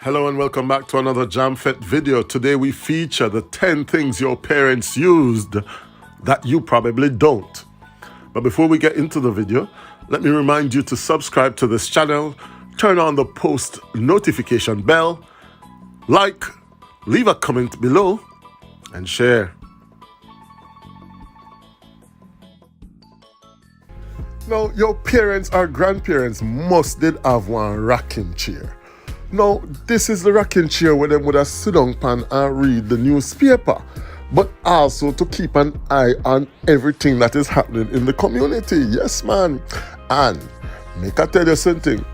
Hello and welcome back to another JamFet video. Today we feature the 10 things your parents used that you probably don't. But before we get into the video, let me remind you to subscribe to this channel, turn on the post notification bell, like, leave a comment below, and share. Now, your parents or grandparents must did have one rocking chair. Now, this is the rocking chair where they would have sit down pan and read the newspaper, but also to keep an eye on everything that is happening in the community. Yes, man. And make I tell you something.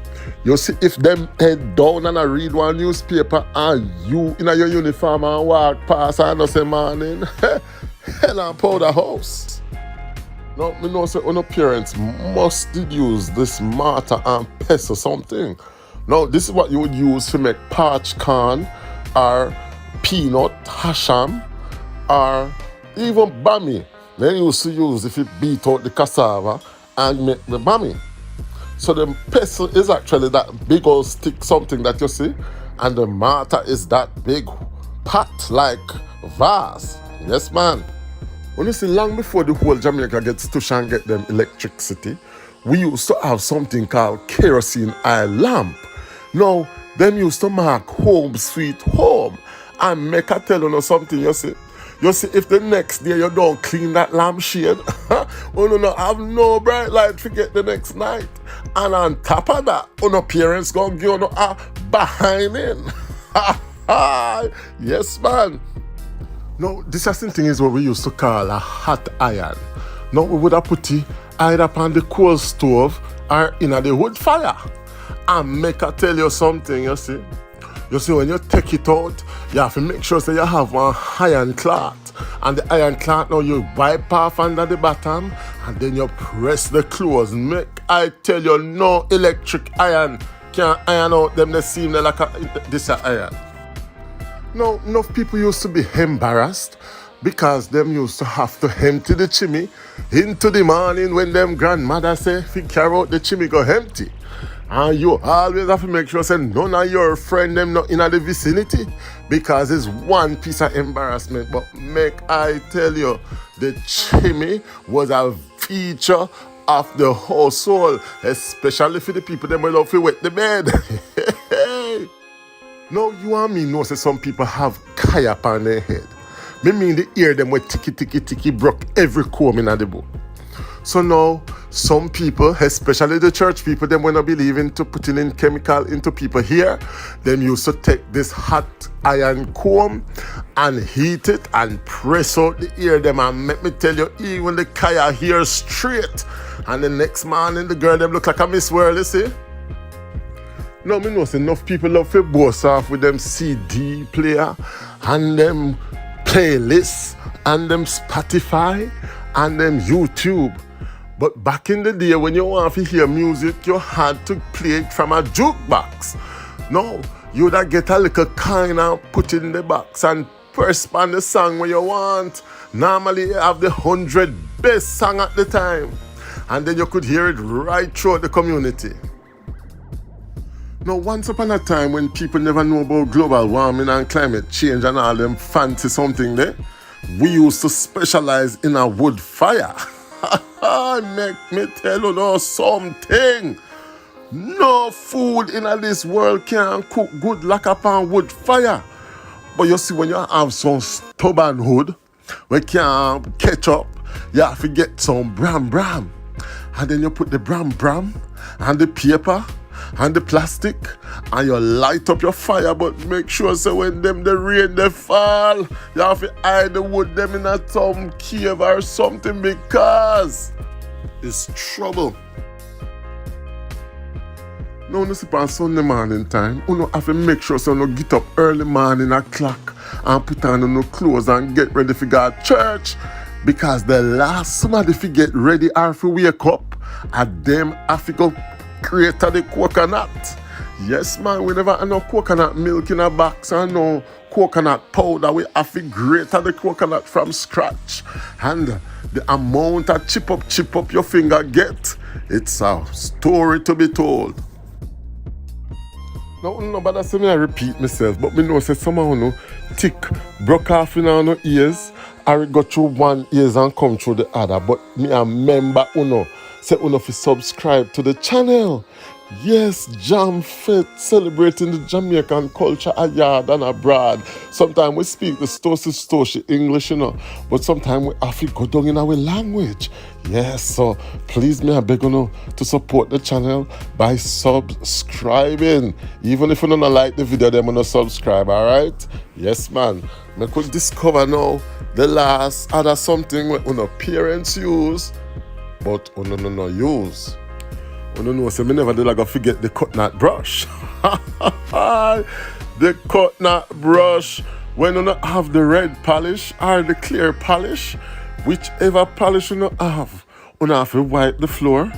You see, if them head down and I read one newspaper and you in your uniform and walk past and say morning, hell and powder house. Now, me know say your parents must did use this mortar and pestle or something. Now, this is what you would use to make parched corn or peanut, hasham, or even bami. They used to use if you beat out the cassava and make the bami. So the pestle is actually that big old stick, something that you see, and the mortar is that big pot like vase. Yes, man. When you see, long before the whole Jamaica gets to and get them electricity, we used to have something called kerosene oil lamp. Now, them used to mark home sweet home. And make I tell you something, you see. You see, if the next day you don't clean that lampshade, you don't have no bright light to get the next night. And on top of that, your parents gonna give you a behind in. Yes, man. Now, this thing is what we used to call a hot iron. Now, we would have put it either upon the coal stove or in the wood fire. And make I tell you something, you see. You see, when you take it out, you have to make sure that you have one iron cloth. And the iron cloth, now you wipe off under the bottom, and then you press the clothes. Make I tell you, no electric iron can iron out them, they seem like this iron. Now, enough people used to be embarrassed because them used to have to empty the chimney into the morning when them grandmother say, if you carry out the chimney, go empty. And you always have to make sure say none of your friends them not in the vicinity, because it's one piece of embarrassment. But make I tell you, the chimney was a feature of the household, especially for the people that love to wet the bed. Now you and me know say some people have kaya on their head. Me mean the ear them with ticky broke every comb in the book. So now, some people, especially the church people, them when not believe into putting in chemical into people here, them used to take this hot iron comb and heat it and press out the ear them, and make me tell you, even the kaya hair straight. And the next morning, the girl them look like a Miss World, you see? Now, me know say enough people love to boast off with them CD player and them playlists and them Spotify and them YouTube. But back in the day, when you want to hear music, you had to play it from a jukebox. No, you'd get a little coin and put it in the box and press on the song where you want. Normally, you have the 100 best song at the time. And then you could hear it right throughout the community. Now, once upon a time, when people never know about global warming and climate change and all them fancy something there, we used to specialize in a wood fire. Make me tell you now something. No food in this world can cook good like upon wood fire. But you see, when you have some stubborn wood, we can't catch up, you have to get some bram. And then you put the bram and the paper and the plastic, and you light up your fire. But make sure so when the rain they fall, you have to hide the wood them in a some cave or something, because it's trouble. Now, you see, on Sunday morning time, you have to make sure so you get up early morning o'clock and put on your clothes and get ready for go to church, because the last somebody to get ready or to wake up, and them have to go create the coconut. Yes, man, we never have no coconut milk in a box and no coconut powder. We have to grate the coconut from scratch. And the amount of chip up your finger get, it's a story to be told. No, but that's me I repeat myself. But me know say someone who tick broke off in our ears, I go through one ears and come through the other. But me a member uno say uno fi subscribe to the channel. Yes, Jam Fit celebrating the Jamaican culture abroad and abroad. Sometimes we speak the stoshi English, but sometimes we have to go down in our language. Yes, so please me I beg you to support the channel by subscribing. Even if you don't like the video, then you subscribe, alright? Yes, man. I could discover now the last other something when parents use, but no use. No, so me never did like forget the coconut brush. The coconut brush. When you not have the red polish or the clear polish, whichever polish you not have, you have to wipe the floor.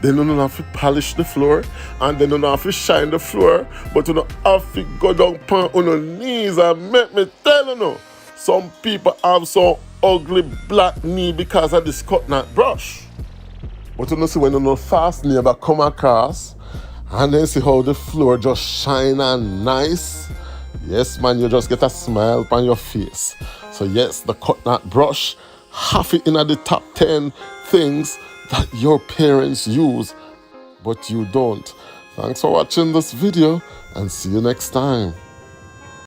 Then you have to polish the floor, and then you have to shine the floor. But you have to go down on your knees and make me tell you. Some people have some ugly black knee because of this coconut brush. But you see when you fast neighbor come across and then see how the floor just shine and nice. Yes, man, you just get a smile on your face. So yes, the coconut brush, half it in the top 10 things that your parents use, but you don't. Thanks for watching this video and see you next time.